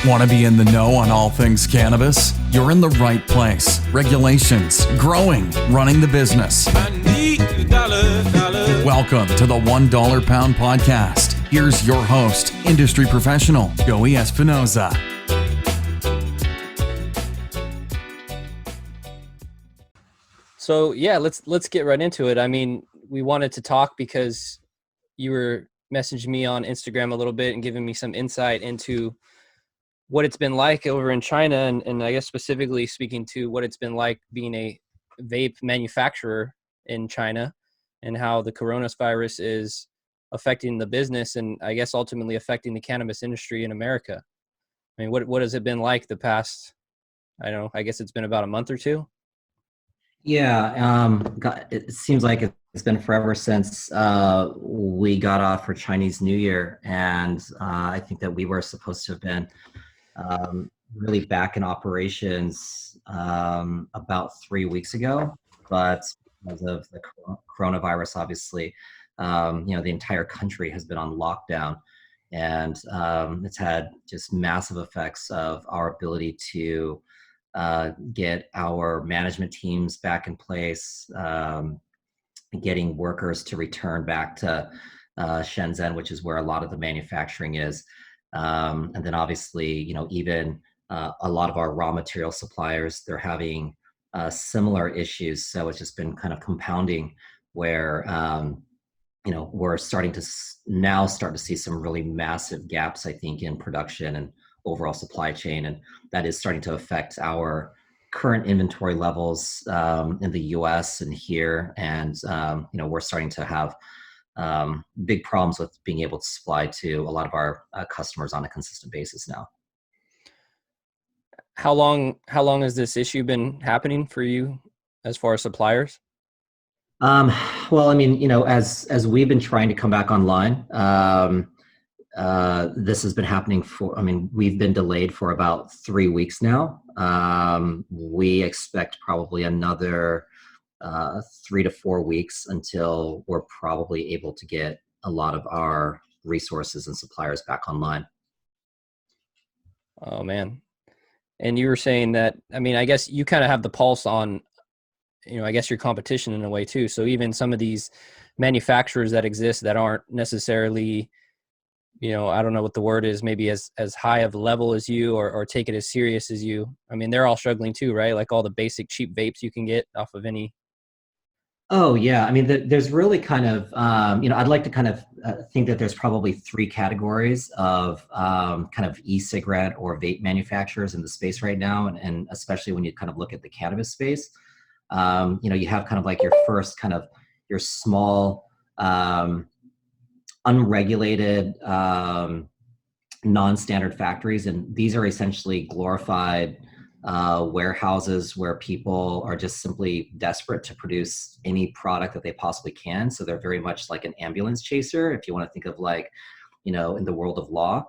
Want to be in the know on all things cannabis? You're in the right place. Regulations, growing, running the business. I need a dollar. Welcome to the $1 Pound Podcast. Here's your host, industry professional, Joey Espinoza. So yeah, let's get right into it. I mean, we wanted to talk because you were messaging me on Instagram a little bit and giving me some insight into what it's been like over in China, and I guess specifically speaking to what it's been like being a vape manufacturer in China and how the coronavirus is affecting the business and I guess ultimately affecting the cannabis industry in America. I mean, what has it been like the past, I don't know, I guess it's been about a month or two? Yeah, it seems like it's been forever since we got off for Chinese New Year, and I think that we were supposed to have been really back in operations about 3 weeks ago, but because of the coronavirus, obviously, the entire country has been on lockdown, and it's had just massive effects of our ability to get our management teams back in place, getting workers to return back to Shenzhen, which is where a lot of the manufacturing is. And then obviously, even a lot of our raw material suppliers, they're having similar issues. So it's just been kind of compounding where, we're starting to start to see some really massive gaps, I think, in production and overall supply chain. And that is starting to affect our current inventory levels in the US and here. And, we're starting to have big problems with being able to supply to a lot of our customers on a consistent basis now. How long has this issue been happening for you as far as suppliers? Well, I mean, as we've been trying to come back online, this has been happening we've been delayed for about 3 weeks now. We expect probably another 3 to 4 weeks until we're probably able to get a lot of our resources and suppliers back online. Oh man. And you were saying that, I mean, I guess you kind of have the pulse on, I guess your competition in a way too. So even some of these manufacturers that exist that aren't necessarily, I don't know what the word is, maybe as high of a level as you or take it as serious as you. I mean, they're all struggling too, right? Like all the basic cheap vapes you can get off of any. Oh yeah. I mean, there's really kind of, I'd like to kind of think that there's probably 3 categories of kind of e-cigarette or vape manufacturers in the space right now. And especially when you kind of look at the cannabis space, you have kind of like your first kind of your small, unregulated, non-standard factories. And these are essentially glorified warehouses where people are just simply desperate to produce any product that they possibly can. So they're very much like an ambulance chaser, if you want to think of like, in the world of law.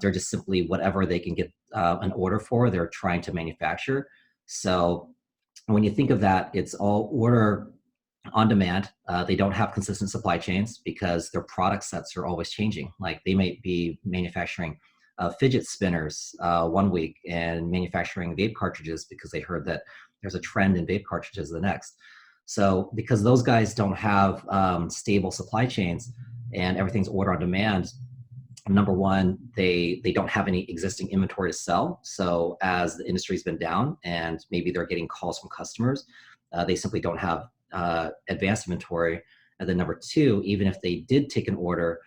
They're just simply whatever they can get an order for, they're trying to manufacture. So when you think of that, it's all order on demand. They don't have consistent supply chains because their product sets are always changing. Like they might be manufacturing fidget spinners 1 week and manufacturing vape cartridges because they heard that there's a trend in vape cartridges the next. So because those guys don't have stable supply chains and everything's order on demand, number one, they don't have any existing inventory to sell. So as the industry's been down and maybe they're getting calls from customers, they simply don't have advanced inventory. And then number two, even if they did take an order,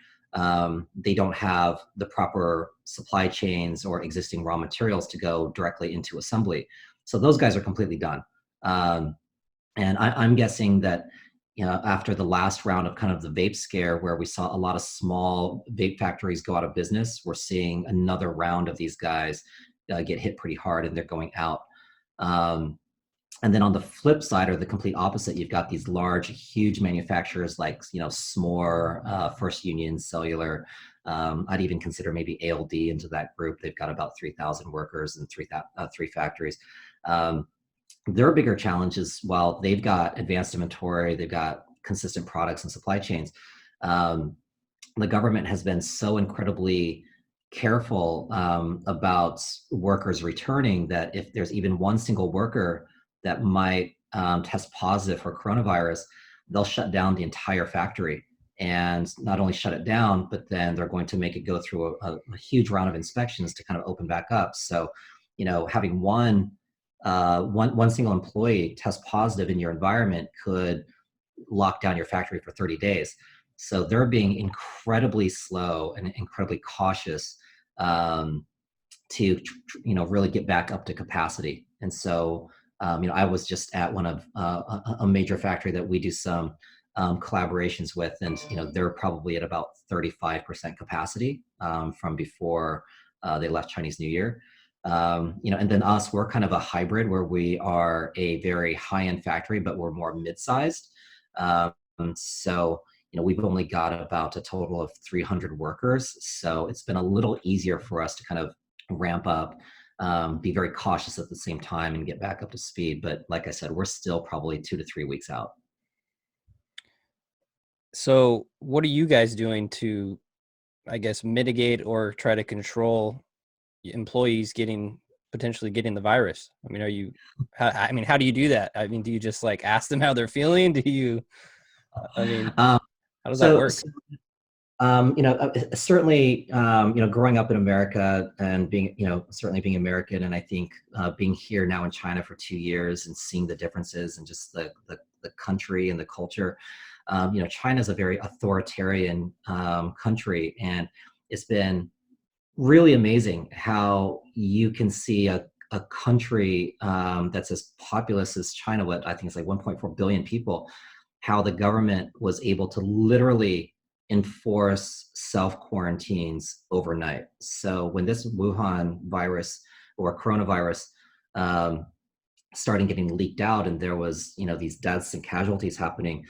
they don't have the proper supply chains or existing raw materials to go directly into assembly. So those guys are completely done. And I'm guessing that, after the last round of kind of the vape scare where we saw a lot of small vape factories go out of business, we're seeing another round of these guys get hit pretty hard and they're going out. And then on the flip side, or the complete opposite, you've got these large, huge manufacturers like, S'more, First Union, Cellular. I'd even consider maybe ALD into that group. They've got about 3,000 workers and 3 factories. Their bigger challenge is while they've got advanced inventory, they've got consistent products and supply chains, the government has been so incredibly careful about workers returning, that if there's even one single worker that might test positive for coronavirus, they'll shut down the entire factory. And not only shut it down, but then they're going to make it go through a huge round of inspections to kind of open back up. So, having one single employee test positive in your environment could lock down your factory for 30 days. So they're being incredibly slow and incredibly cautious to really get back up to capacity. And so I was just at one of a major factory that we do some collaborations with, and they're probably at about 35% capacity from before they left Chinese New Year. And then us, we're kind of a hybrid where we are a very high-end factory, but we're more mid-sized. So we've only got about a total of 300 workers. So it's been a little easier for us to kind of ramp up, be very cautious at the same time, and get back up to speed. But like I said, we're still probably 2 to 3 weeks out. So what are you guys doing to, I guess, mitigate or try to control employees potentially getting the virus? I mean, how do you do that? I mean, do you just like ask them how they're feeling? Do you, how does that work? Certainly, growing up in America and being, certainly being American, and I think being here now in China for 2 years and seeing the differences and just the country and the culture. China is a very authoritarian country, and it's been really amazing how you can see a country that's as populous as China, what I think is like 1.4 billion people, how the government was able to literally enforce self-quarantines overnight. So when this Wuhan virus or coronavirus started getting leaked out, and there was, these deaths and casualties happening,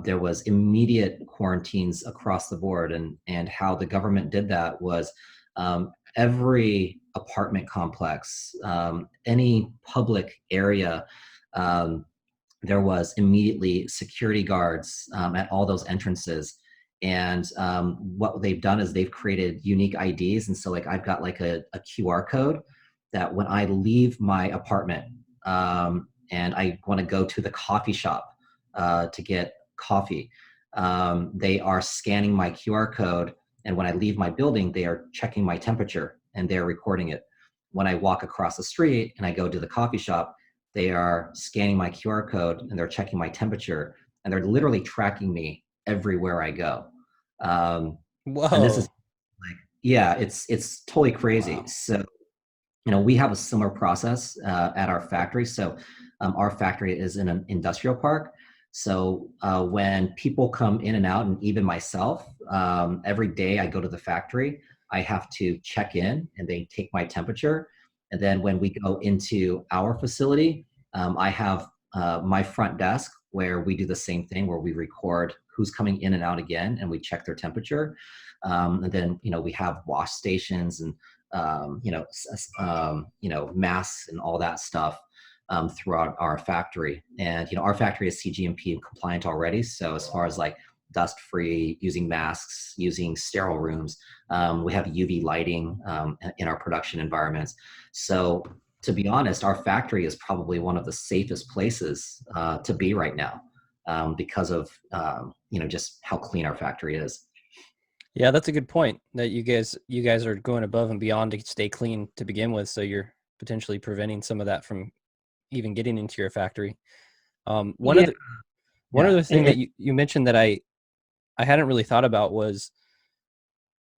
there was immediate quarantines across the board. And how the government did that was every apartment complex, any public area, there was immediately security guards at all those entrances. And what they've done is they've created unique IDs. And so like I've got like a QR code that when I leave my apartment and I want to go to the coffee shop to get coffee, they are scanning my QR code. And when I leave my building, they are checking my temperature and they're recording it. When I walk across the street and I go to the coffee shop, they are scanning my QR code and they're checking my temperature, and they're literally tracking me everywhere I go. Whoa. And this is like, yeah, it's totally crazy. Wow. So, we have a similar process at our factory. So our factory is in an industrial park. So when people come in and out, and even myself, every day I go to the factory, I have to check in and they take my temperature. And then when we go into our facility, I have my front desk where we do the same thing, where we record who's coming in and out again, and we check their temperature. And then, we have wash stations and, masks and all that stuff throughout our factory. And, our factory is CGMP compliant already. So as far as like dust free, using masks, using sterile rooms, we have UV lighting in our production environments. So to be honest, our factory is probably one of the safest places to be right now because of, just how clean our factory is. Yeah, that's a good point, that you guys are going above and beyond to stay clean to begin with. So you're potentially preventing some of that from even getting into your factory. One other thing that you mentioned that I hadn't really thought about was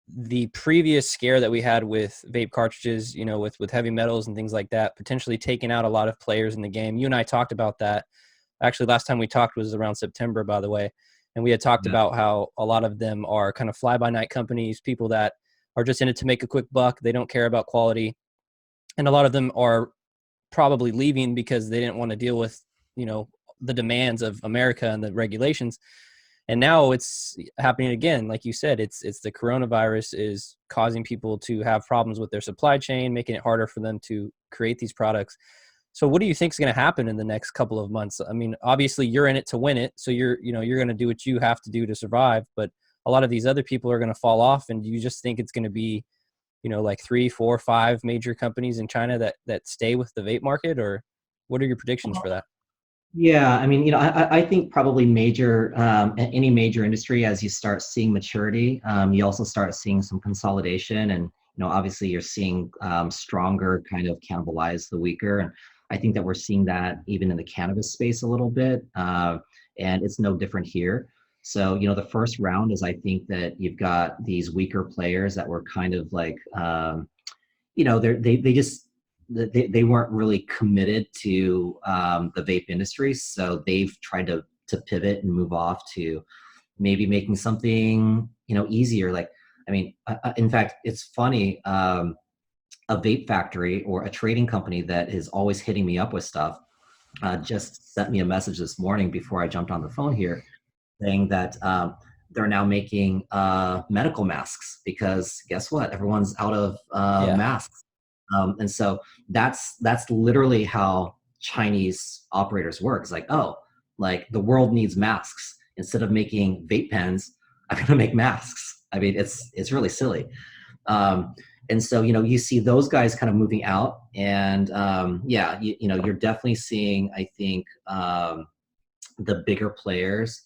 the previous scare that we had with vape cartridges, with heavy metals and things like that, potentially taking out a lot of players in the game. You and I talked about that. Actually, last time we talked was around September, by the way. And we had talked about how a lot of them are kind of fly-by-night companies, people that are just in it to make a quick buck. They don't care about quality. And a lot of them are probably leaving because they didn't want to deal with, the demands of America and the regulations. And now it's happening again. Like you said, it's the coronavirus is causing people to have problems with their supply chain, making it harder for them to create these products. So what do you think is going to happen in the next couple of months? I mean, obviously you're in it to win it. So you're going to do what you have to do to survive, but a lot of these other people are going to fall off. And do you just think it's going to be like 3, 4, 5 major companies in China that stay with the vape market, or what are your predictions for that? Yeah, I mean, I think probably any major industry, as you start seeing maturity, you also start seeing some consolidation, and obviously you're seeing stronger kind of cannibalize the weaker, and I think that we're seeing that even in the cannabis space a little bit, and it's no different here. So the first round is, I think that you've got these weaker players that were kind of like, they just they weren't really committed to the vape industry, so they've tried to pivot and move off to maybe making something easier. Like, I mean, in fact, it's funny. A vape factory or a trading company that is always hitting me up with stuff just sent me a message this morning before I jumped on the phone here, saying that they're now making medical masks because guess what? Everyone's out of masks. And so that's literally how Chinese operators work. It's like, oh, like the world needs masks. Instead of making vape pens, I'm going to make masks. I mean, it's really silly. And so, you see those guys kind of moving out, and you're definitely seeing, I think, the bigger players,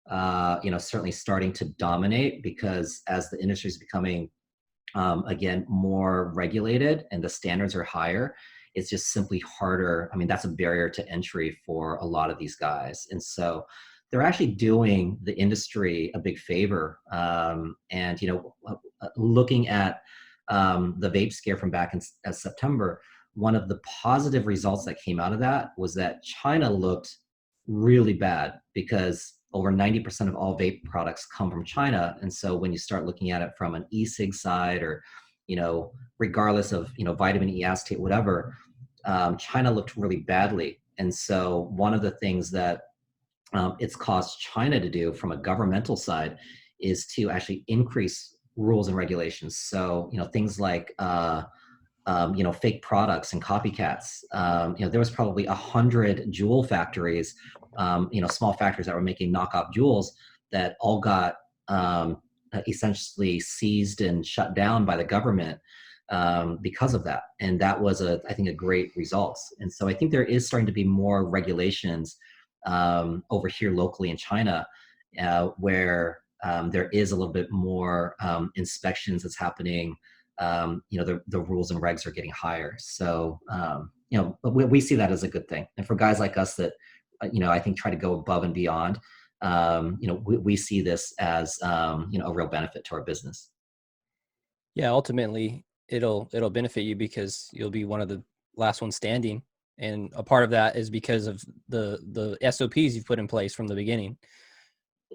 certainly starting to dominate, because as the industry is becoming again, more regulated and the standards are higher, it's just simply harder. I mean, that's a barrier to entry for a lot of these guys. And so they're actually doing the industry a big favor. And, looking at the vape scare from back in September, one of the positive results that came out of that was that China looked really bad, because over 90% of all vape products come from China. And so when you start looking at it from an e-cig side, or, regardless of, vitamin E acetate, whatever, China looked really badly. And so one of the things that it's caused China to do from a governmental side is to actually increase rules and regulations. So, things like, fake products and copycats. There was probably 100 jewel factories, small factories that were making knockoff jewels that all got essentially seized and shut down by the government because of that. And that was, I think, a great result. And so I think there is starting to be more regulations over here locally in China, where there is a little bit more inspections that's happening. The rules and regs are getting higher. So, we see that as a good thing. And for guys like us that, I think try to go above and beyond, we see this as, a real benefit to our business. Yeah, ultimately it'll benefit you because you'll be one of the last ones standing. And a part of that is because of the SOPs you've put in place from the beginning.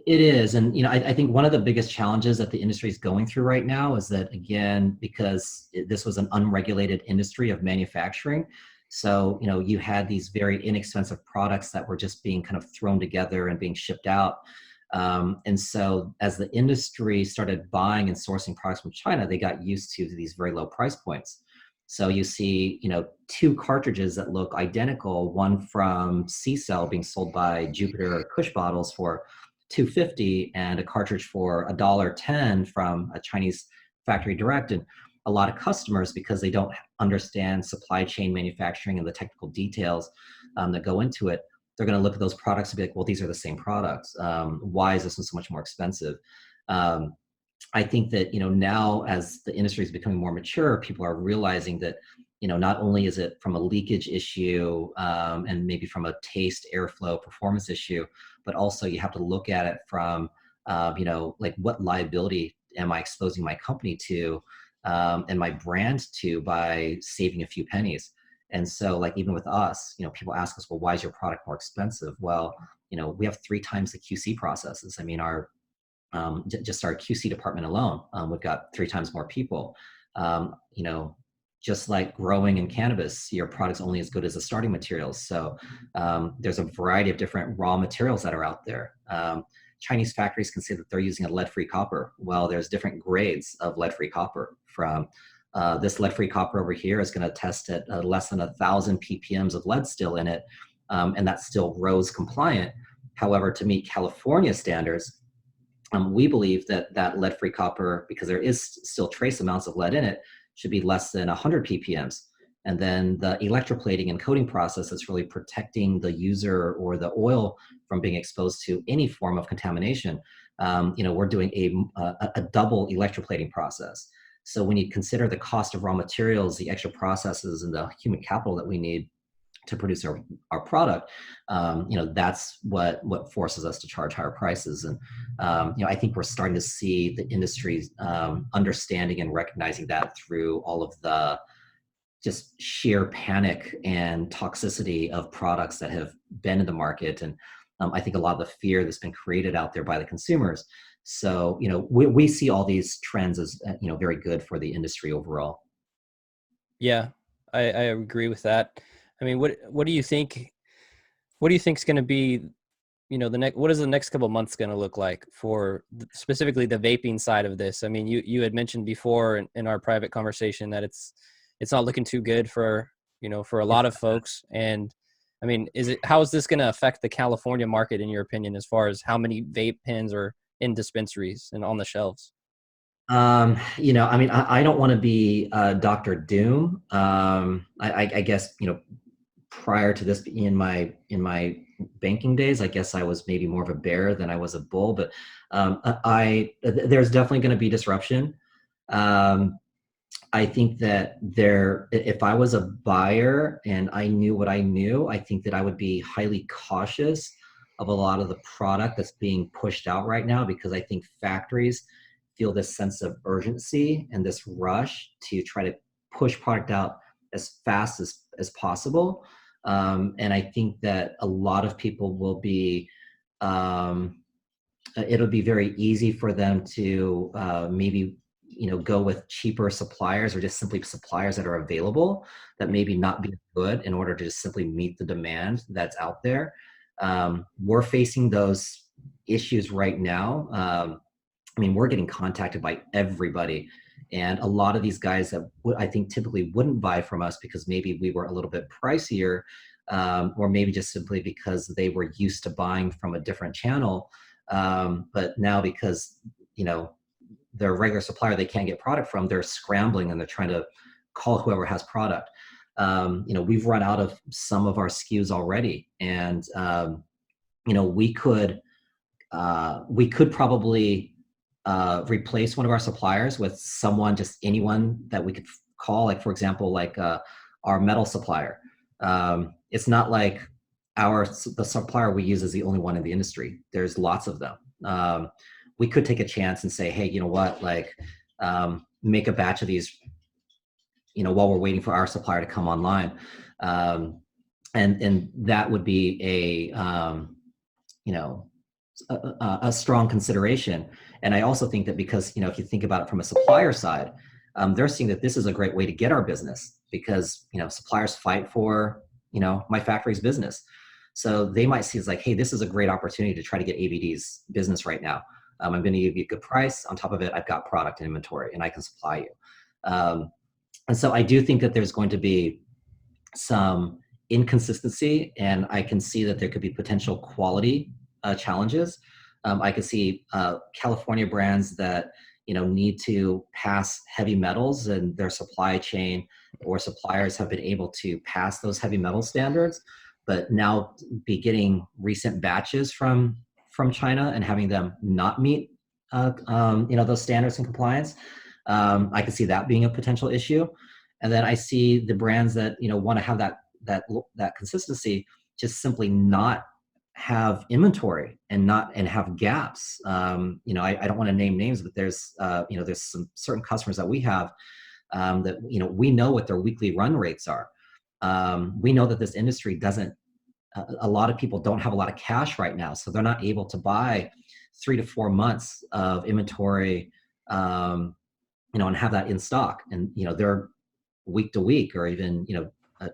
It is. And, I think one of the biggest challenges that the industry is going through right now is that, again, because this was an unregulated industry of manufacturing. So, you had these very inexpensive products that were just being kind of thrown together and being shipped out. And so as the industry started buying and sourcing products from China, they got used to these very low price points. So you see, 2 cartridges that look identical, one from C-Cell being sold by Jupiter or Kush Bottles for $2.50, and a cartridge for $1.10 from a Chinese factory direct. And a lot of customers, because they don't understand supply chain manufacturing and the technical details that go into it, they're going to look at those products and be like, well, these are the same products. Why is this one so much more expensive? I think that, now as the industry is becoming more mature, people are realizing that, not only is it from a leakage issue and maybe from a taste, airflow, performance issue, but also you have to look at it from, like, what liability am I exposing my company to and my brand to by saving a few pennies. And so, like, even with us, people ask us, well, why is your product more expensive? Well, we have 3 times the QC processes. I mean, just our QC department alone, we've got 3 times more people. Just like growing in cannabis, your product's only as good as the starting materials. So there's a variety of different raw materials that are out there. Chinese factories can say that they're using a lead-free copper. Well, there's different grades of lead-free copper. From this lead-free copper over here is going to test at less than 1,000 ppms of lead still in it, and that's still RoHS compliant. However, to meet California standards, we believe that lead-free copper, because there is still trace amounts of lead in it, should be less than 100 ppms. And then the electroplating and coating process is really protecting the user or the oil from being exposed to any form of contamination. We're doing a double electroplating process. So when you consider the cost of raw materials, the extra processes, and the human capital that we need to produce our product, that's what forces us to charge higher prices. And I think we're starting to see the industry understanding and recognizing that through all of the just sheer panic and toxicity of products that have been in the market. And I think a lot of the fear that's been created out there by the consumers. So, we see all these trends as, very good for the industry overall. Yeah, I agree with that. I mean, what do you think? What do you think is going to be, what is the next couple of months going to look like for specifically the vaping side of this? I mean, you had mentioned before in our private conversation that it's not looking too good for a lot of folks. And I mean, how is this going to affect the California market in your opinion, as far as how many vape pens are in dispensaries and on the shelves? I don't want to be Dr. Doom. I guess, prior to this, in my banking days, I guess I was maybe more of a bear than I was a bull, but there's definitely going to be disruption. I think that if I was a buyer and I knew what I knew, I think that I would be highly cautious of a lot of the product that's being pushed out right now, because I think factories feel this sense of urgency and this rush to try to push product out as fast as possible. And I think that a lot of people will be, it'll be very easy for them to maybe, go with cheaper suppliers, or just simply suppliers that are available that maybe not be good, in order to just simply meet the demand that's out there. We're facing those issues right now. We're getting contacted by everybody. And a lot of these guys that I think typically wouldn't buy from us because maybe we were a little bit pricier, or maybe just simply because they were used to buying from a different channel. But now, because, their regular supplier they can't get product from, they're scrambling and they're trying to call whoever has product. We've run out of some of our SKUs already. And, we could probably replace one of our suppliers with anyone that we could call, like, for example, like our metal supplier. It's not like the supplier we use is the only one in the industry. There's lots of them. We could take a chance and say, hey, you know what, like, make a batch of these, while we're waiting for our supplier to come online. And that would be a strong consideration. And I also think that because, if you think about it from a supplier side, they're seeing that this is a great way to get our business, because, suppliers fight for, my factory's business. So they might see it's like, hey, this is a great opportunity to try to get AVD's business right now. I'm going to give you a good price. On top of it, I've got product and inventory and I can supply you. And so I do think that there's going to be some inconsistency, and I can see that there could be potential quality challenges. I could see California brands that need to pass heavy metals, and their supply chain or suppliers have been able to pass those heavy metal standards, but now be getting recent batches from China and having them not meet those standards and compliance. I could see that being a potential issue. And then I see the brands that want to have that consistency just simply not have inventory and have gaps. I don't want to name names, but there's some certain customers that we have that we know what their weekly run rates are. We know that this industry doesn't. A lot of people don't have a lot of cash right now, so they're not able to buy 3 to 4 months of inventory, and have that in stock. And they're week to week, or even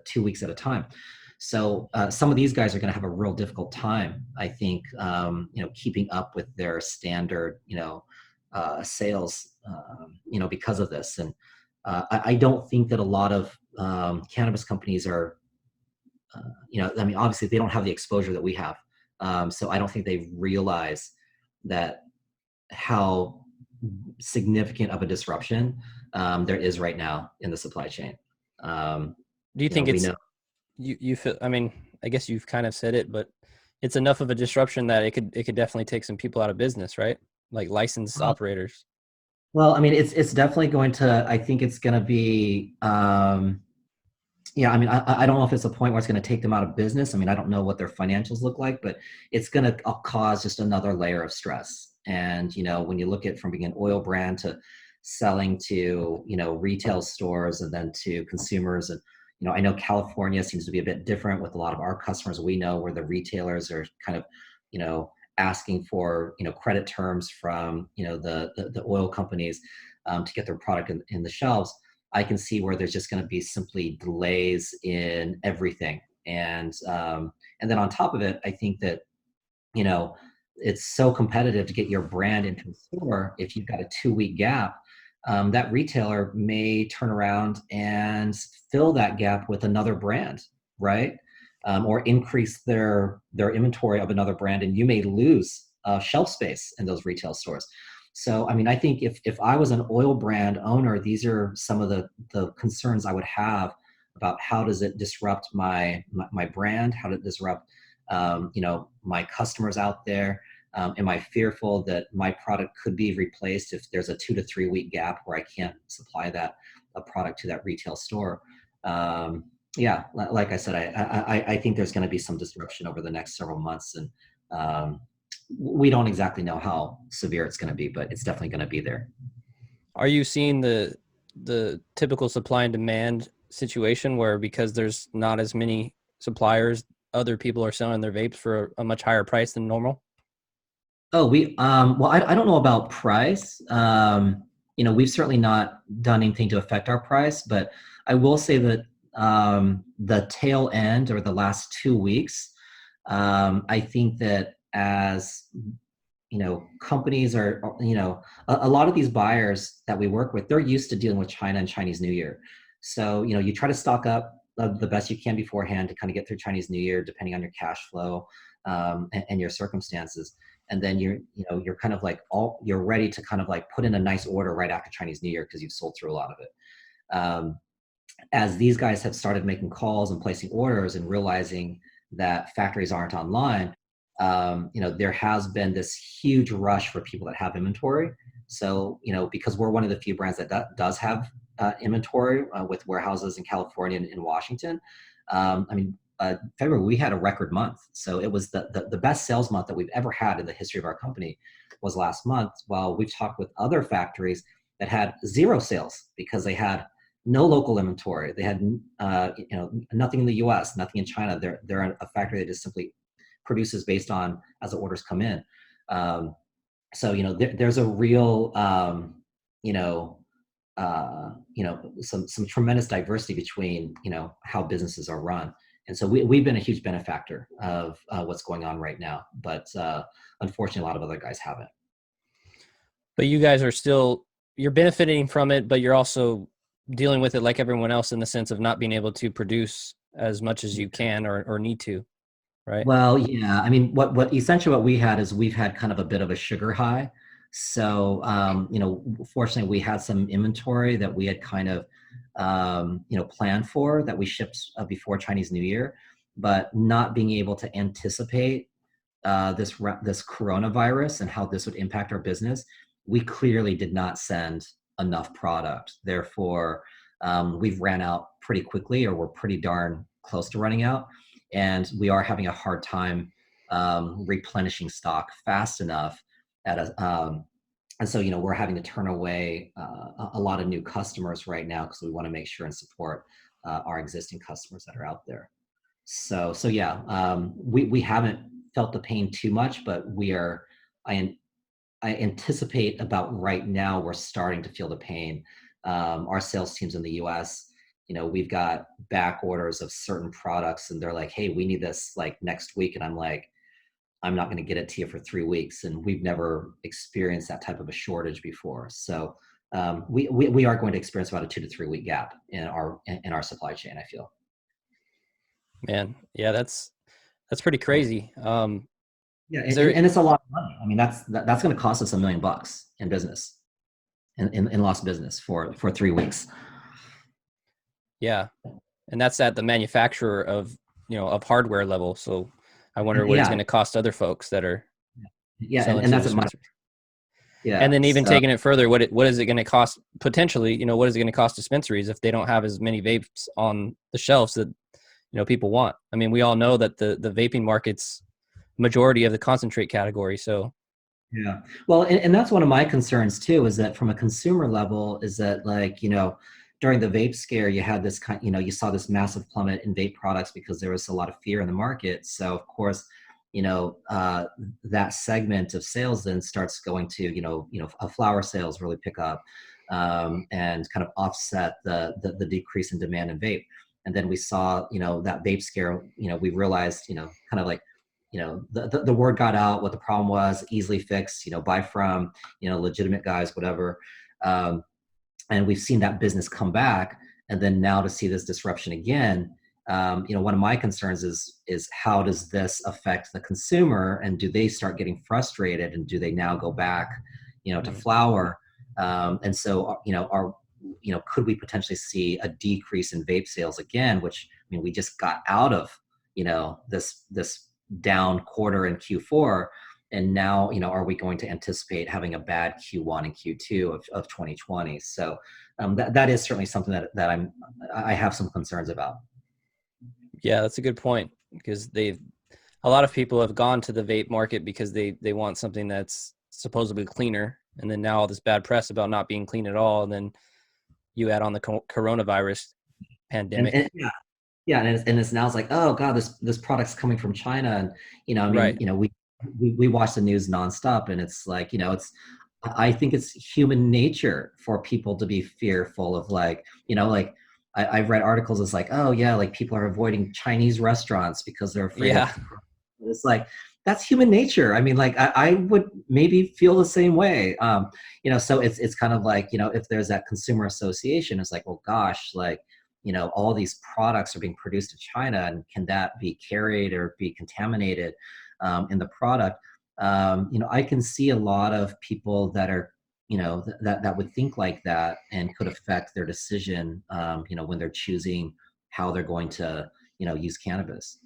2 weeks at a time. So some of these guys are going to have a real difficult time, I think, keeping up with their standard, sales, because of this. And I don't think that a lot of cannabis companies are, obviously they don't have the exposure that we have. So I don't think they realize that how significant of a disruption there is right now in the supply chain. Do you think We it's know. you feel? I mean, I guess you've kind of said it, but it's enough of a disruption that it could definitely take some people out of business, right? Like licensed operators. Well, I mean, it's definitely going to. I think it's going to be. Yeah, I mean, I don't know if it's a point where it's going to take them out of business. I mean, I don't know what their financials look like, but it's going to cause just another layer of stress. And when you look at from being an oil brand to selling to retail stores and then to consumers, and I know California seems to be a bit different with a lot of our customers. We know where the retailers are kind of asking for credit terms from the oil companies to get their product in the shelves. I can see where there's just going to be simply delays in everything, and then on top of it, I think that it's so competitive to get your brand into a store. If you've got a 2-week gap, that retailer may turn around and fill that gap with another brand, right? Or increase their inventory of another brand, and you may lose shelf space in those retail stores. So, I mean, I think if I was an oil brand owner, these are some of the concerns I would have about how does it disrupt my brand? How does it disrupt, my customers out there? Am I fearful that my product could be replaced if there's a 2 to 3 week gap where I can't supply a product to that retail store? Yeah, like I said, I think there's going to be some disruption over the next several months, and we don't exactly know how severe it's going to be, but it's definitely going to be there. Are you seeing the typical supply and demand situation where because there's not as many suppliers, other people are selling their vapes for a much higher price than normal? Oh, well, I don't know about price. We've certainly not done anything to affect our price, but I will say that the tail end or the last 2 weeks, I think that as companies are, a lot of these buyers that we work with, they're used to dealing with China and Chinese New Year. So, you try to stock up the best you can beforehand to kind of get through Chinese New Year, depending on your cash flow and your circumstances. And then you're kind of like you're ready to kind of like put in a nice order right after Chinese New Year because you've sold through a lot of it. As these guys have started making calls and placing orders and realizing that factories aren't online, there has been this huge rush for people that have inventory. So, because we're one of the few brands that does have inventory with warehouses in California and in Washington. February, we had a record month. So it was the best sales month that we've ever had in the history of our company was last month, while we've talked with other factories that had zero sales because they had no local inventory. They had nothing in the US, nothing in China. They're a factory that just simply produces based on as the orders come in. There's a real some tremendous diversity between how businesses are run. And so we've been a huge benefactor of what's going on right now, but unfortunately a lot of other guys haven't. But you guys you're benefiting from it, but you're also dealing with it like everyone else in the sense of not being able to produce as much as you can or need to, right? Well, yeah, I mean, what essentially what we had is we've had kind of a bit of a sugar high. So, fortunately we had some inventory that we had kind of, planned for that we shipped before Chinese New Year, but not being able to anticipate this coronavirus and how this would impact our business, we clearly did not send enough product. Therefore, we've ran out pretty quickly, or we're pretty darn close to running out. And we are having a hard time replenishing stock fast enough and so we're having to turn away a lot of new customers right now because we want to make sure and support our existing customers that are out there. So yeah, we haven't felt the pain too much, but I anticipate about right now we're starting to feel the pain. Our sales teams in the US, we've got back orders of certain products and they're like, hey, we need this like next week. And I'm like, I'm not going to get it to you for 3 weeks. And we've never experienced that type of a shortage before. So we are going to experience about a 2 to 3 week gap in our supply chain, I feel. Man, yeah, that's pretty crazy. Yeah, and it's a lot of money. I mean, that's going to cost us $1 million in business. and lost business for 3 weeks. Yeah. And that's at the manufacturer of, of hardware level. So I wonder what it's Yeah, going to cost other folks that are yeah, selling and to that's at my, dispensaries. yeah. And then even So taking it further, what is it going to cost potentially, what is it going to cost dispensaries if they don't have as many vapes on the shelves that, people want? I mean, we all know that the vaping market's majority of the concentrate category. So yeah, well, and that's one of my concerns too, is that from a consumer level, is that like, during the vape scare, you had this kind, you saw this massive plummet in vape products because there was a lot of fear in the market. So of course, that segment of sales then starts going to, flower sales really pick up, and kind of offset the decrease in demand in vape. And then we saw, that vape scare, we realized, kind of like, the word got out what the problem was, easily fixed, buy from, legitimate guys, whatever. And we've seen that business come back. And then now to see this disruption again, one of my concerns is how does this affect the consumer, and do they start getting frustrated, and do they now go back, to flower? And so, could we potentially see a decrease in vape sales again, which, I mean, we just got out of, this down quarter in Q4. And now, are we going to anticipate having a bad Q1 and Q2 of 2020? So that is certainly something that I have some concerns about. yeah, that's a good point, because a lot of people have gone to the vape market because they want something that's supposedly cleaner. And then now all this bad press about not being clean at all. And then you add on the coronavirus pandemic. And yeah, and it's now it's like, oh God, this product's coming from China, and I mean, Right. We watch the news nonstop, and it's like, I think it's human nature for people to be fearful of, like, like I've read articles. It's like, oh yeah, like people are avoiding Chinese restaurants because they're afraid Yeah. of. It's like, that's human nature. I mean, like I would maybe feel the same way. So it's kind of like, if there's that consumer association, it's like, well, gosh, like, all these products are being produced in China, and can that be carried or be contaminated in the product? I can see a lot of people that are, that would think like that, and could affect their decision, when they're choosing how they're going to, use cannabis.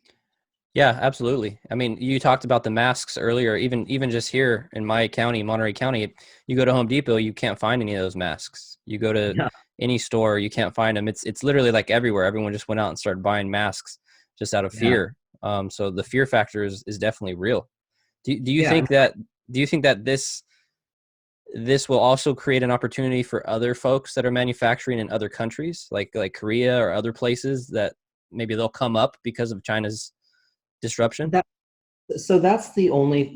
Yeah, absolutely. I mean, you talked about the masks earlier. Even just here in my county, Monterey County, you go to Home Depot, you can't find any of those masks. You go to Yeah. any store, you can't find them. It's literally like everywhere. Everyone just went out and started buying masks just out of Yeah. fear. So the fear factor is definitely real. Do you Yeah. think that this will also create an opportunity for other folks that are manufacturing in other countries, like Korea or other places, that maybe they'll come up because of China's disruption? So that's the only,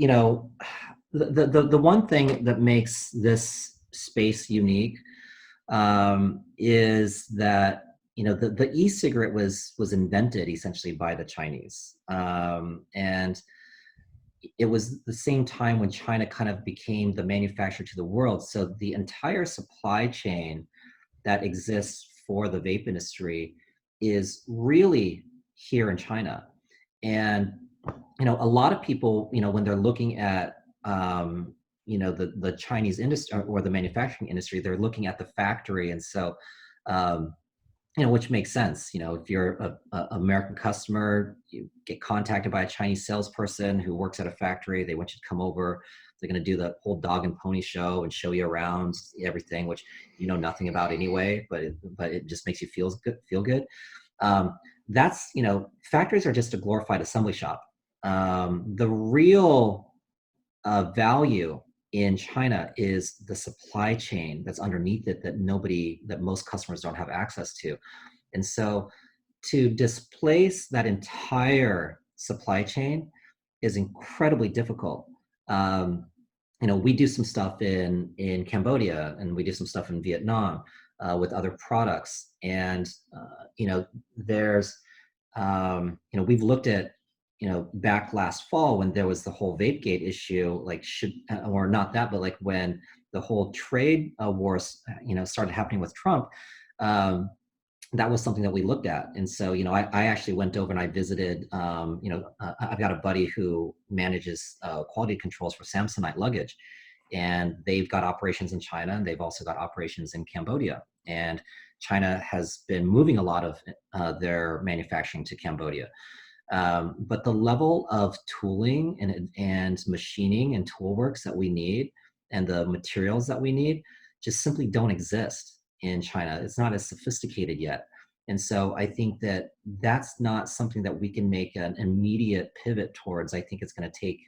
the one thing that makes this space unique, is that, the e-cigarette was invented essentially by the Chinese, and it was the same time when China kind of became the manufacturer to the world. So the entire supply chain that exists for the vape industry is really here in China. And a lot of people, when they're looking at, the Chinese industry or the manufacturing industry, they're looking at the factory. And so, which makes sense. If you're a American customer, you get contacted by a Chinese salesperson who works at a factory. They want you to come over. They're going to do the whole dog and pony show and show you around everything, which you know nothing about anyway. But it just makes you feel good. That's, factories are just a glorified assembly shop. The real value in China is the supply chain that's underneath it, that most customers don't have access to. And so to displace that entire supply chain is incredibly difficult. We do some stuff in Cambodia, and we do some stuff in Vietnam with other products. And, there's, we've looked at, back last fall when there was the whole VapeGate issue, like or not that, but like when the whole trade wars, started happening with Trump, that was something that we looked at. And so, I actually went over and I visited, I've got a buddy who manages quality controls for Samsonite luggage. and they've got operations in China, and they've also got operations in Cambodia. And China has been moving a lot of their manufacturing to Cambodia. But the level of tooling and machining and tool works that we need and the materials that we need just simply don't exist in China. It's not as sophisticated yet. And so I think that that's not something that we can make an immediate pivot towards. I think it's going to take,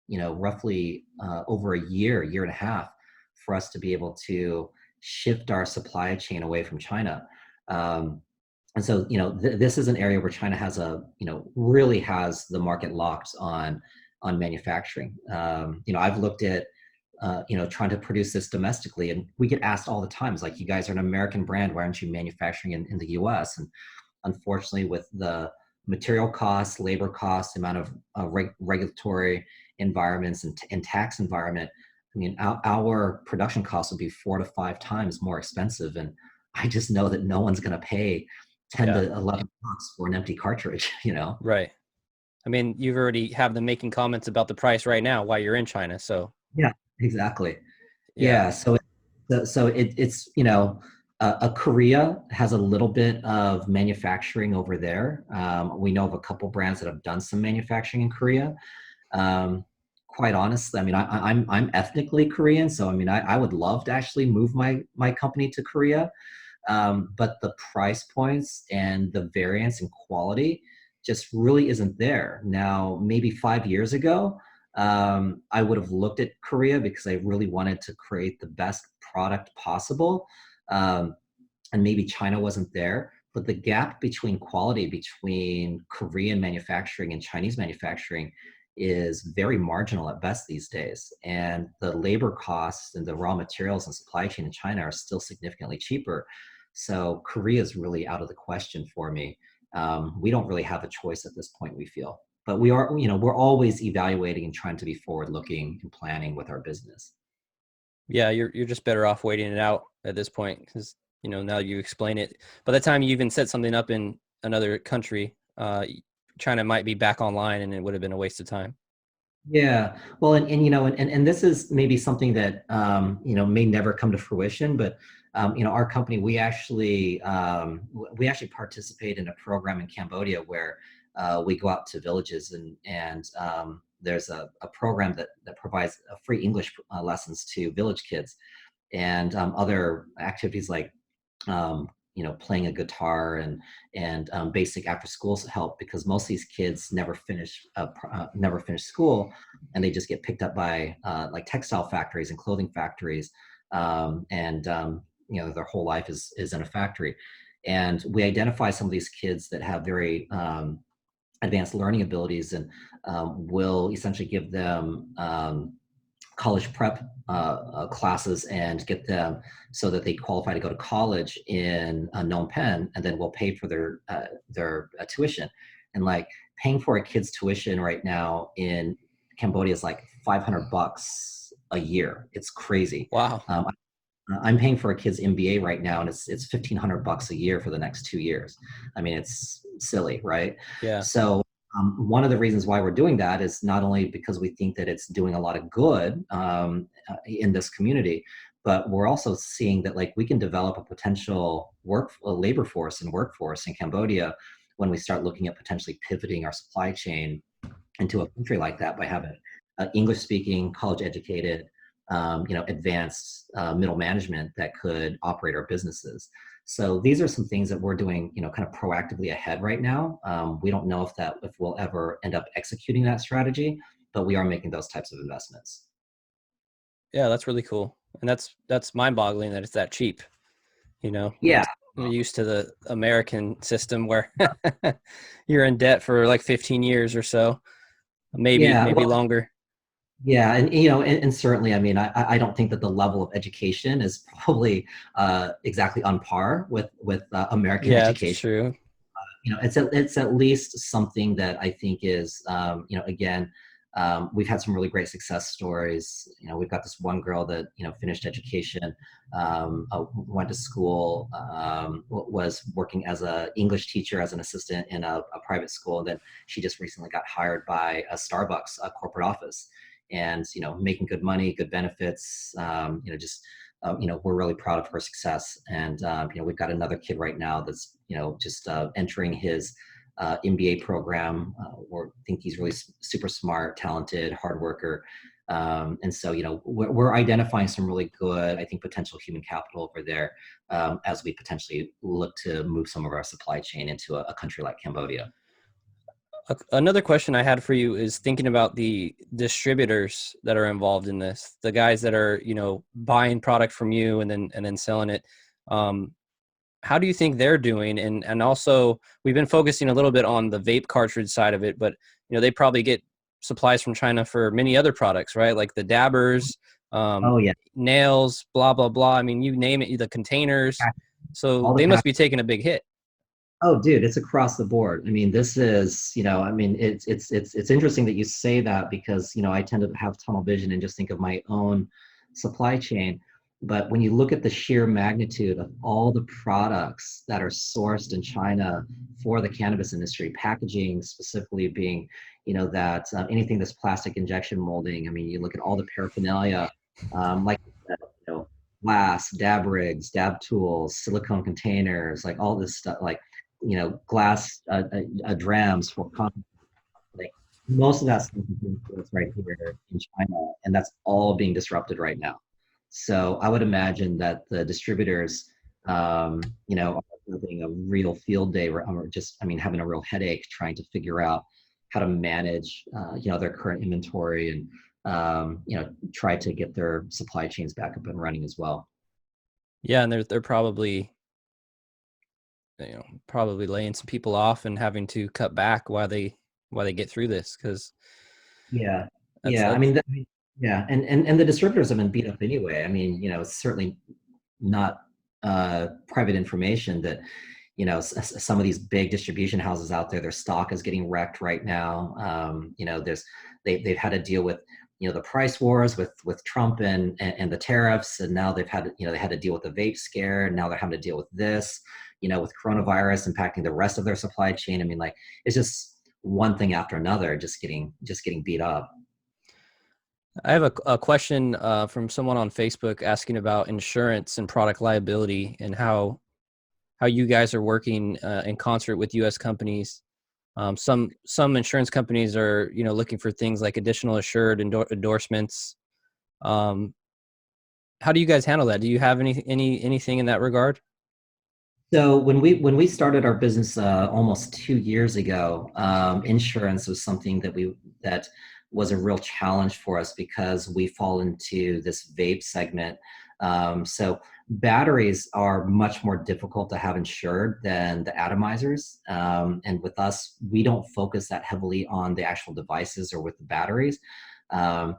roughly over a year and a half for us to be able to shift our supply chain away from China. And so, this is an area where China has really has the market locked on manufacturing. I've looked at, trying to produce this domestically, and we get asked all the time, it's like, you guys are an American brand, why aren't you manufacturing in the US? And unfortunately, with the material costs, labor costs, the amount of regulatory environments and tax environment, I mean, our production costs will be 4 to 5 times more expensive. And I just know that no one's going to pay 10 to 11 bucks for an empty cartridge, Right. I mean, you've already have them making comments about the price right now while you're in China. So yeah, exactly. Yeah. So it's, Korea has a little bit of manufacturing over there. We know of a couple brands that have done some manufacturing in Korea. Quite honestly, I mean, I'm ethnically Korean, so I mean, I would love to actually move my company to Korea, but the price points and the variance in quality just really isn't there. Now, maybe 5 years ago, I would have looked at Korea because I really wanted to create the best product possible, and maybe China wasn't there. But the gap between quality between Korean manufacturing and Chinese manufacturing is very marginal at best these days. And the labor costs and the raw materials and supply chain in China are still significantly cheaper. So Korea is really out of the question for me. We don't really have a choice at this point, we feel. But we are, we're always evaluating and trying to be forward-looking and planning with our business. yeah, you're just better off waiting it out at this point because, now you explain it. By the time you even set something up in another country, China might be back online and it would have been a waste of time. Yeah, well, and this is maybe something that may never come to fruition, but our company, we actually participate in a program in Cambodia where we go out to villages and there's a program that provides free English lessons to village kids and other activities like playing a guitar and basic after school help, because most of these kids never finish school, and they just get picked up by like textile factories and clothing factories, and their whole life is in a factory. And we identify some of these kids that have very advanced learning abilities, and will essentially give them college prep classes and get them so that they qualify to go to college in Phnom Penh, and then we'll pay for their tuition. And like paying for a kid's tuition right now in Cambodia is like $500 a year. It's crazy. Wow. I'm paying for a kid's MBA right now, and it's $1,500 a year for the next 2 years. I mean, it's silly, right? Yeah. So one of the reasons why we're doing that is not only because we think that it's doing a lot of good in this community, but we're also seeing that like we can develop a potential labor force and workforce in Cambodia when we start looking at potentially pivoting our supply chain into a country like that by having English-speaking, college-educated, advanced middle management that could operate our businesses. So these are some things that we're doing, kind of proactively ahead right now. We don't know if we'll ever end up executing that strategy, but we are making those types of investments. Yeah, that's really cool. And that's mind-boggling that it's that cheap, Yeah. We're used to the American system where you're in debt for like 15 years or so, maybe longer. Yeah, and certainly, I mean, I don't think that the level of education is probably exactly on par with American education. Yeah, true. It's at least something that I think is, again, we've had some really great success stories. We've got this one girl that finished education, went to school, was working as a English teacher as an assistant in a private school, and then she just recently got hired by a Starbucks corporate office. and, making good money, good benefits, we're really proud of her success. And, we've got another kid right now that's, just entering his MBA program. We think he's really super smart, talented, hard worker. And so, we're identifying some really good, I think, potential human capital over there as we potentially look to move some of our supply chain into a country like Cambodia. Another question I had for you is thinking about the distributors that are involved in this, the guys that are, buying product from you and then selling it. How do you think they're doing? And also, we've been focusing a little bit on the vape cartridge side of it, but they probably get supplies from China for many other products, right? Like the dabbers, Oh yeah, nails, blah blah blah. I mean, you name it, the containers. So all the they must be taking a big hit. Oh, dude, it's across the board. I mean, this is, it's interesting that you say that because, I tend to have tunnel vision and just think of my own supply chain. But when you look at the sheer magnitude of all the products that are sourced in China for the cannabis industry, packaging specifically being, that anything that's plastic injection molding. I mean, you look at all the paraphernalia, like glass, dab rigs, dab tools, silicone containers, like all this stuff, like glass drams for like most of that stuff is being sourced right here in China, and that's all being disrupted right now. So I would imagine that the distributors, are having a real field day, or having a real headache trying to figure out how to manage, their current inventory and, try to get their supply chains back up and running as well. Yeah, and they're probably probably laying some people off and having to cut back while they get through this, because Yeah, that's yeah, and the distributors have been beat up anyway. I mean, it's certainly not private information that some of these big distribution houses out there, their stock is getting wrecked right now. They've had to deal with the price wars with Trump and the tariffs, and now they had to deal with the vape scare, and now they're having to deal with this, with coronavirus impacting the rest of their supply chain. I mean, like, it's just one thing after another, just getting beat up. I have a question from someone on Facebook asking about insurance and product liability and how you guys are working in concert with U.S. companies. Some insurance companies are looking for things like additional assured endorsements. How do you guys handle that? Do you have anything in that regard? So when we started our business almost 2 years ago, insurance was something that was a real challenge for us because we fall into this vape segment. So batteries are much more difficult to have insured than the atomizers. And with us, we don't focus that heavily on the actual devices or with the batteries. I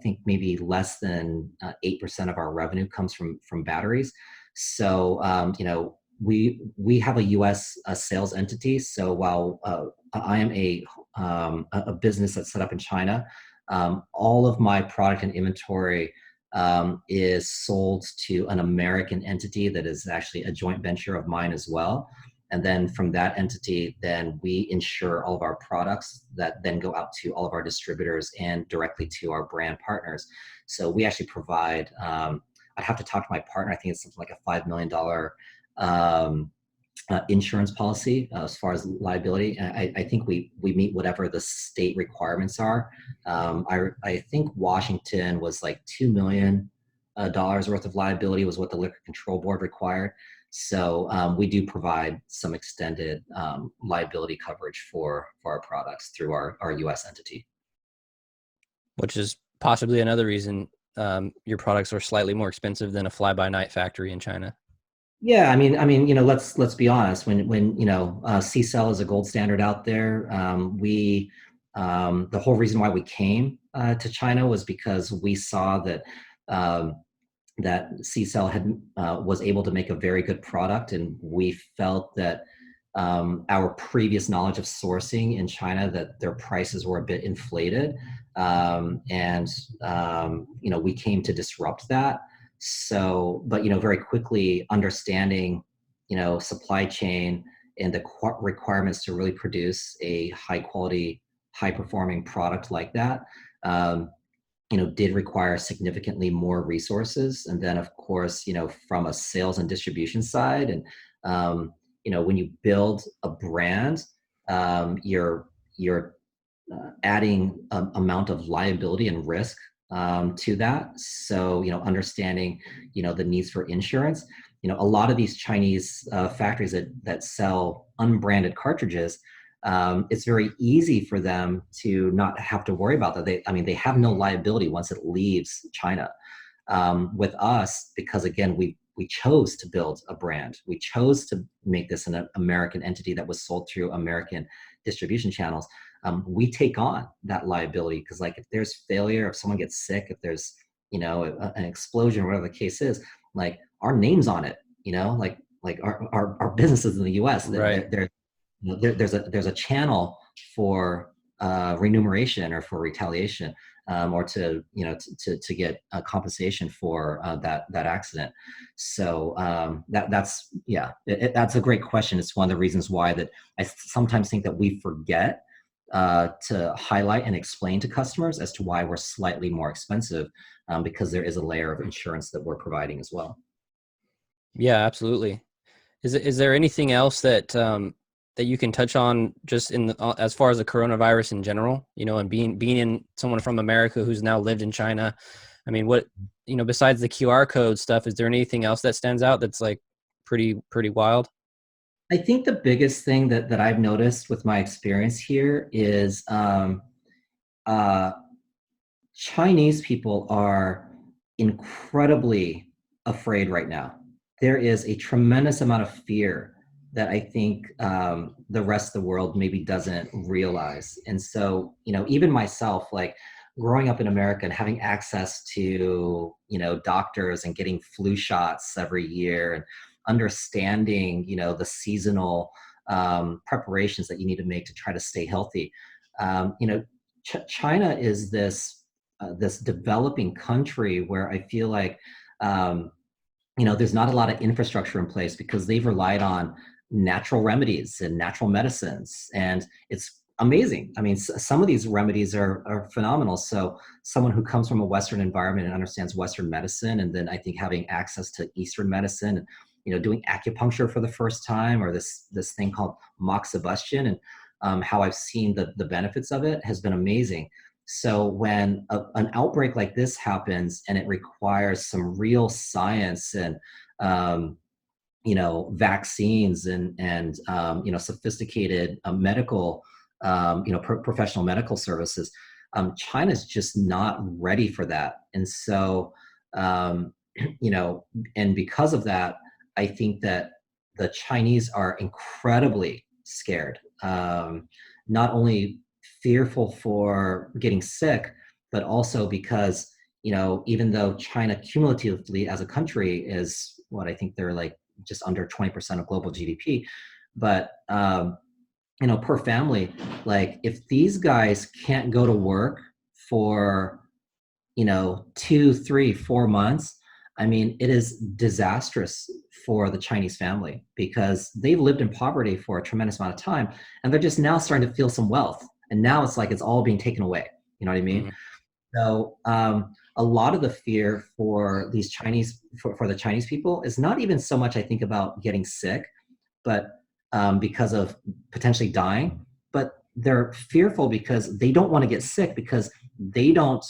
think maybe less than 8% of our revenue comes from batteries. So, we have a U.S. sales entity. So while I am a business that's set up in China, all of my product and inventory is sold to an American entity that is actually a joint venture of mine as well. And then from that entity, then we insure all of our products that then go out to all of our distributors and directly to our brand partners. So we actually provide, I'd have to talk to my partner. I think it's something like a $5 million insurance policy as far as liability. I think we meet whatever the state requirements are. I think Washington was like $2 million worth of liability was what the Liquor Control Board required. So we do provide some extended liability coverage for our products through our U.S. entity. Which is possibly another reason your products are slightly more expensive than a fly-by-night factory in China. Yeah, I mean, let's be honest. When C-cell is a gold standard out there, the whole reason why we came to China was because we saw that that C-cell was able to make a very good product, and we felt that our previous knowledge of sourcing in China, that their prices were a bit inflated, and we came to disrupt that. So, but very quickly understanding supply chain and the requirements to really produce a high quality, high performing product like that, did require significantly more resources. And then, of course, from a sales and distribution side, and when you build a brand, you're adding an amount of liability and risk to that. So, understanding, the needs for insurance. A lot of these Chinese factories that sell unbranded cartridges, it's very easy for them to not have to worry about that. They have no liability once it leaves China. With us, because again, we chose to build a brand. We chose to make this an American entity that was sold through American distribution channels. We take on that liability because, like, if there's failure, if someone gets sick, if there's an explosion, whatever the case is, like, our name's on it. Like our businesses in the U.S. Right. There's a channel for remuneration or for retaliation, or to get a compensation for that accident. So that's a great question. It's one of the reasons why that I sometimes think that we forget to highlight and explain to customers as to why we're slightly more expensive, because there is a layer of insurance that we're providing as well. Yeah, absolutely. Is there anything else that that you can touch on just as far as the coronavirus in general, and being in someone from America who's now lived in China? I mean, what, besides the QR code stuff, is there anything else that stands out that's like pretty wild? I think the biggest thing that I've noticed with my experience here is Chinese people are incredibly afraid right now. There is a tremendous amount of fear that I think the rest of the world maybe doesn't realize. And so, even myself, like growing up in America and having access to, doctors and getting flu shots every year and understanding, the seasonal preparations that you need to make to try to stay healthy. China is this developing country where I feel like, there's not a lot of infrastructure in place because they've relied on natural remedies and natural medicines. And it's amazing. I mean, some of these remedies are phenomenal. So someone who comes from a Western environment and understands Western medicine, and then I think having access to Eastern medicine, and, doing acupuncture for the first time, or this thing called moxibustion, and how I've seen the benefits of it has been amazing. So when an outbreak like this happens and it requires some real science and, vaccines and sophisticated medical, professional medical services, China's just not ready for that. And so, and because of that, I think that the Chinese are incredibly scared, not only fearful for getting sick, but also because, even though China cumulatively as a country is what I think they're like just under 20% of global GDP, but, per family, like if these guys can't go to work for, 2, 3, 4 months, I mean, it is disastrous for the Chinese family because they've lived in poverty for a tremendous amount of time, and they're just now starting to feel some wealth. And now it's like it's all being taken away. You know what I mean? Mm-hmm. So a lot of the fear for these Chinese, for the Chinese people is not even so much, I think, about getting sick, but because of potentially dying. But they're fearful because they don't want to get sick because they feel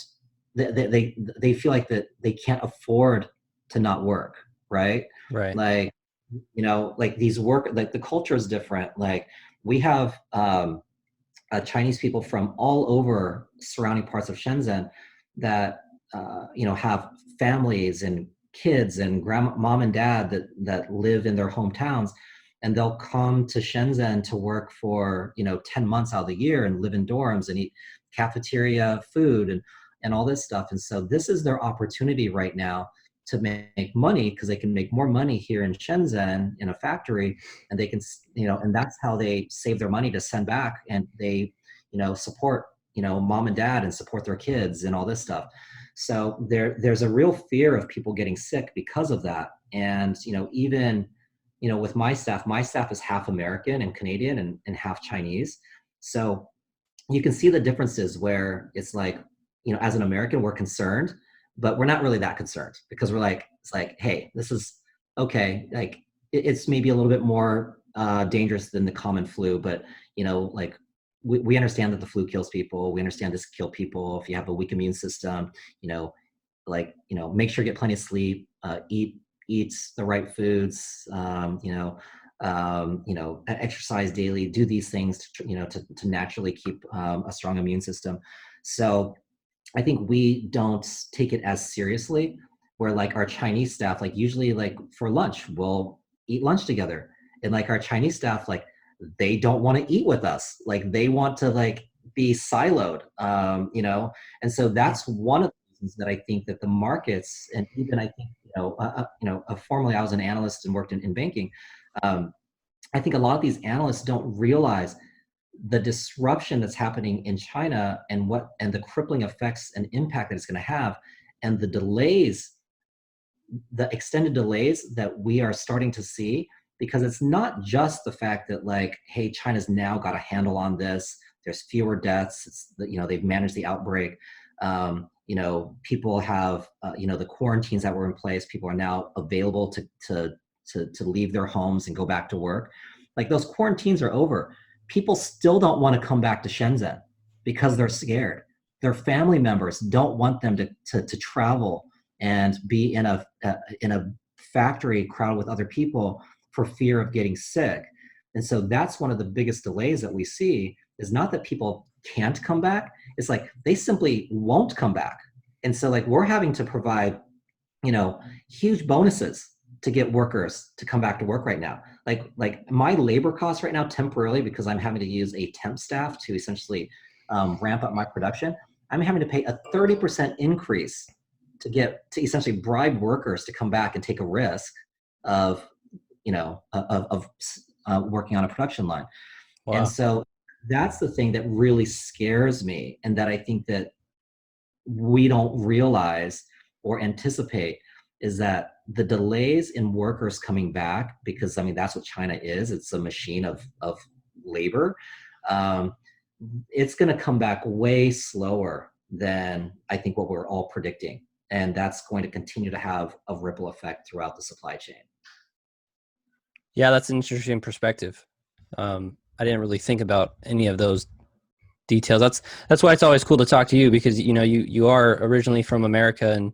like that they can't afford to not work, right? Right. Like, like these work, like the culture is different. Like we have Chinese people from all over surrounding parts of Shenzhen that, have families and kids and mom and dad that live in their hometowns, and they'll come to Shenzhen to work for, 10 months out of the year and live in dorms and eat cafeteria food and all this stuff. And so this is their opportunity right now to make money, because they can make more money here in Shenzhen in a factory, and they can, and that's how they save their money to send back, and they, support, mom and dad and support their kids and all this stuff. So there's a real fear of people getting sick because of that. And, even, with my staff is half American and Canadian and half Chinese. So you can see the differences where it's like, as an American, we're concerned, but we're not really that concerned because we're like, it's like, hey, this is okay. Like it's maybe a little bit more dangerous than the common flu, but like we understand that the flu kills people. We understand this kill people. If you have a weak immune system, make sure you get plenty of sleep, eat the right foods, exercise daily, do these things to naturally keep a strong immune system. So I think we don't take it as seriously, where like our Chinese staff, like usually like for lunch, we'll eat lunch together. And like our Chinese staff, like they don't want to eat with us. Like they want to like be siloed, and so that's one of the reasons that I think that the markets, and even I think, formerly I was an analyst and worked in banking. I think a lot of these analysts don't realize the disruption that's happening in China and the crippling effects and impact that it's going to have, and the extended delays that we are starting to see, because it's not just the fact that like, hey, China's now got a handle on this. There's fewer deaths. It's they've managed the outbreak. People have the quarantines that were in place. People are now available to leave their homes and go back to work. Like those quarantines are over. People still don't want to come back to Shenzhen because they're scared. Their family members don't want them to travel and be in a factory crowded with other people for fear of getting sick. And so that's one of the biggest delays that we see, is not that people can't come back. It's like they simply won't come back. And so like we're having to provide, huge bonuses to get workers to come back to work right now. Like my labor costs right now temporarily, because I'm having to use a temp staff to essentially ramp up my production. I'm having to pay a 30% increase to essentially bribe workers to come back and take a risk of working on a production line. Wow. And so that's the thing that really scares me, and that I think that we don't realize or anticipate, is that the delays in workers coming back, because that's what China is. It's a machine of labor. It's going to come back way slower than I think what we're all predicting. And that's going to continue to have a ripple effect throughout the supply chain. Yeah, that's an interesting perspective. I didn't really think about any of those details. That's why it's always cool to talk to you, because you are originally from America, and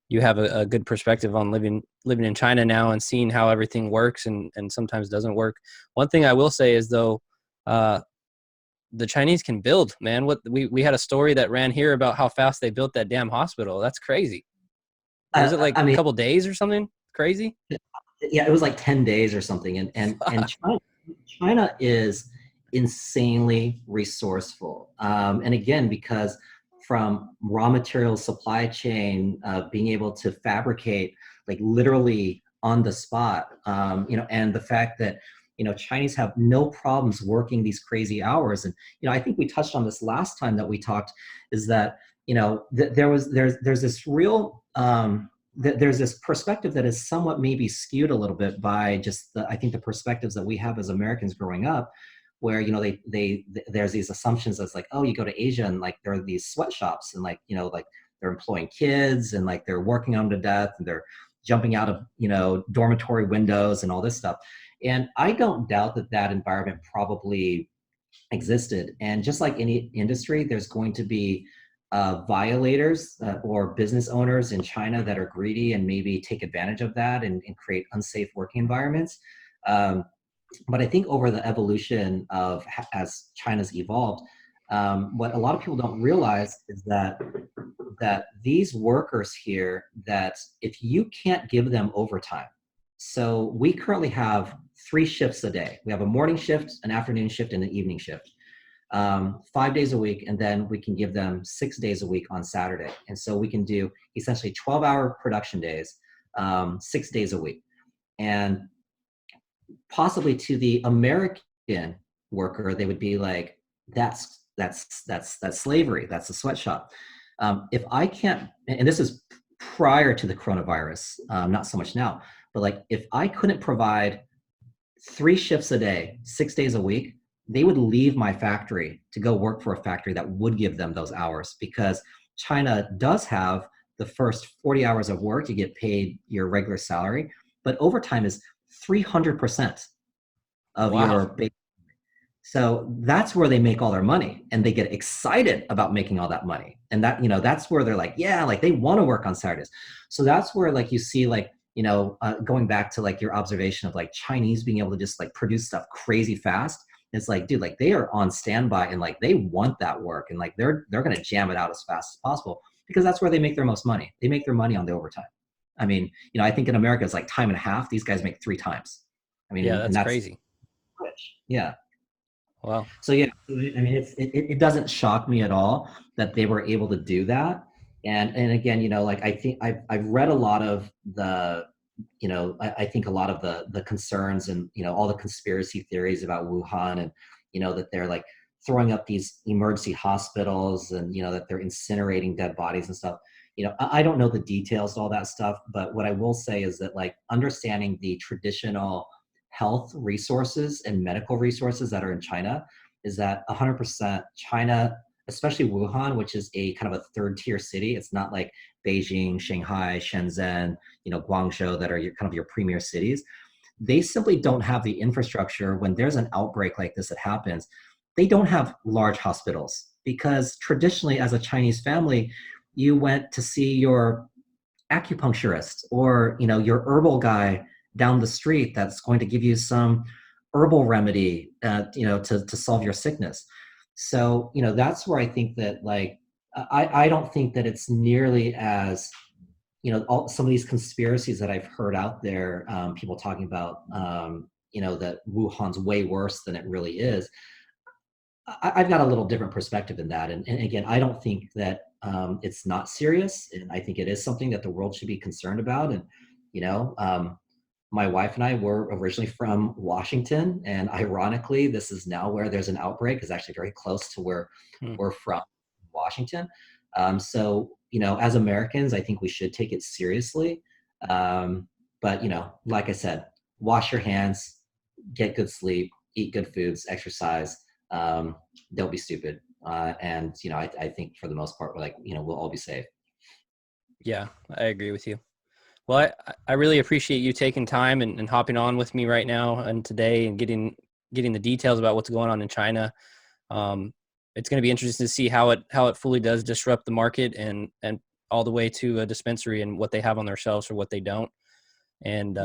you have a good perspective on living in China now and seeing how everything works and sometimes doesn't work. One thing I will say is, though, the Chinese can build, man. We had a story that ran here about how fast they built that damn hospital. That's crazy. Was it like a couple days or something crazy? Yeah, it was like 10 days or something. And China is insanely resourceful. And again, because from raw materials supply chain, being able to fabricate like literally on the spot, and the fact that, Chinese have no problems working these crazy hours. And, I think we touched on this last time that we talked, is that, there's this real, there's this perspective that is somewhat maybe skewed a little bit by just I think the perspectives that we have as Americans growing up, where, there's these assumptions that's like, oh, you go to Asia and like there are these sweatshops and like, like they're employing kids and like they're working them to death and they're jumping out of, dormitory windows and all this stuff. And I don't doubt that environment probably existed. And just like any industry, there's going to be violators or business owners in China that are greedy and maybe take advantage of that and create unsafe working environments. But I think over the evolution of as China's evolved, what a lot of people don't realize is that these workers here, that if you can't give them overtime, so we currently have 3 shifts a day. We have a morning shift, an afternoon shift, and an evening shift. 5 days a week, and then we can give them 6 days a week on Saturday. And so we can do essentially 12-hour production days, 6 days a week. And possibly to the American worker, they would be like, that's slavery, that's a sweatshop. If I can't, and this is prior to the coronavirus, not so much now, but like if I couldn't provide 3 shifts a day, 6 days a week, they would leave my factory to go work for a factory that would give them those hours, because China does have the first 40 hours of work, you get paid your regular salary, but overtime is 300% of Wow. your base. So that's where they make all their money, and they get excited about making all that money. And that, that's where they're like, yeah, like they want to work on Saturdays. So that's where like you see like, going back to like your observation of like Chinese being able to just like produce stuff crazy fast. It's like, dude, like they are on standby and like they want that work, and like they're going to jam it out as fast as possible because that's where they make their most money. They make their money on the overtime. I mean, I think in America it's like time and a half. These guys make 3 times. I mean, Yeah, and that's that's crazy. rich. Yeah. Wow. So yeah, I mean, it doesn't shock me at all that they were able to do that. And again, like I think I've read a lot of the, I think a lot of the concerns and all the conspiracy theories about Wuhan, and that they're like throwing up these emergency hospitals, and that they're incinerating dead bodies and stuff. I don't know the details to all that stuff, but what I will say is that like understanding the traditional health resources and medical resources that are in China is that 100% China, especially Wuhan, which is a kind of a 3rd-tier city. It's not like Beijing, Shanghai, Shenzhen, Guangzhou that are kind of your premier cities. They simply don't have the infrastructure when there's an outbreak like this that happens. They don't have large hospitals because traditionally as a Chinese family, you went to see your acupuncturist or your herbal guy down the street that's going to give you some herbal remedy to solve your sickness. So that's where I think that like I don't think that it's nearly as some of these conspiracies that I've heard out there, people talking about that Wuhan's way worse than it really is. I've got a little different perspective in that. And again, I don't think that it's not serious. And I think it is something that the world should be concerned about. And, my wife and I were originally from Washington. And ironically, this is now where there's an outbreak, is actually very close to where we're from, Washington. So, as Americans, I think we should take it seriously. But, like I said, wash your hands, get good sleep, eat good foods, exercise. Don't be stupid. And, I think for the most part, we're like, we'll all be safe. Yeah, I agree with you. Well, I really appreciate you taking time and hopping on with me right now and today and getting the details about what's going on in China. It's going to be interesting to see how it fully does disrupt the market and all the way to a dispensary and what they have on their shelves or what they don't. And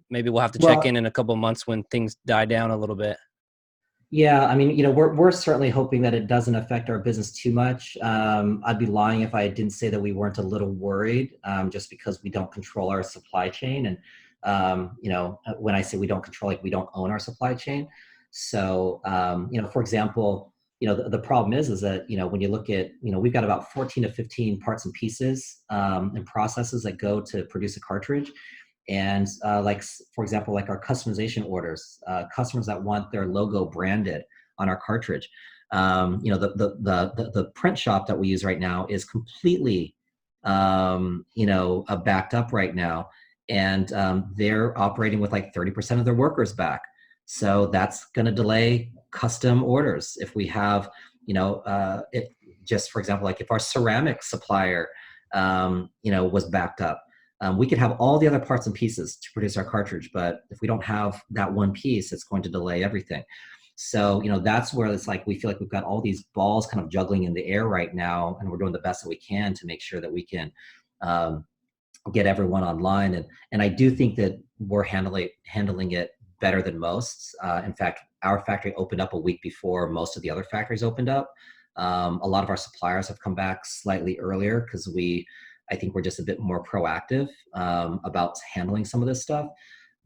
maybe we'll have to check in a couple of months when things die down a little bit. Yeah, I mean, we're certainly hoping that it doesn't affect our business too much. I'd be lying if I didn't say that we weren't a little worried, just because we don't control our supply chain. And, when I say we don't control, like we don't own our supply chain. So, for example, the problem is that, when you look at, we've got about 14 to 15 parts and pieces and processes that go to produce a cartridge. And like, for example, like our customization orders, customers that want their logo branded on our cartridge. The print shop that we use right now is completely, backed up right now. And they're operating with like 30% of their workers back. So that's going to delay custom orders. If we have, just for example, like if our ceramic supplier, was backed up, we could have all the other parts and pieces to produce our cartridge, but if we don't have that one piece, it's going to delay everything. So, that's where it's like, we feel like we've got all these balls kind of juggling in the air right now, and we're doing the best that we can to make sure that we can get everyone online. And I do think that we're handling it better than most. In fact, our factory opened up a week before most of the other factories opened up. A lot of our suppliers have come back slightly earlier because I think we're just a bit more proactive about handling some of this stuff.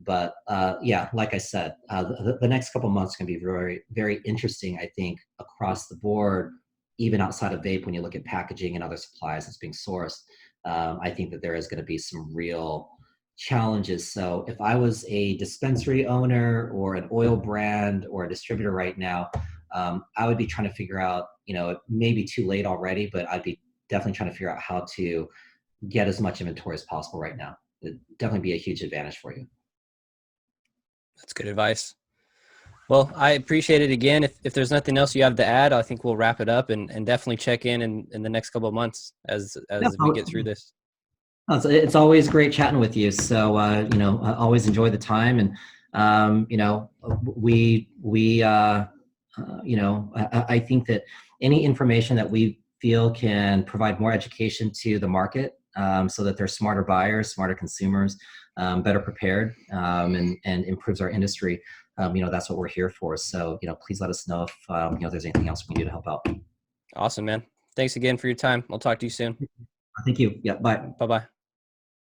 But yeah, like I said, the next couple of months can be very, very interesting, I think, across the board, even outside of vape, when you look at packaging and other supplies that's being sourced. I think that there is going to be some real challenges. So if I was a dispensary owner or an oil brand or a distributor right now, I would be trying to figure out, it may be too late already, but I'd be definitely trying to figure out how to get as much inventory as possible right now. It'd definitely be a huge advantage for you. That's good advice. Well, I appreciate it again. If there's nothing else you have to add, I think we'll wrap it up and definitely check in the next couple of months as Yeah, we get through this. it's always great chatting with you. So, I always enjoy the time. And, I think that any information that we feel can provide more education to the market, so that they're smarter buyers, smarter consumers, better prepared, and improves our industry. That's what we're here for. So, please let us know if there's anything else we can do to help out. Awesome, man. Thanks again for your time. I'll talk to you soon. Thank you. Yeah, bye. Bye-bye.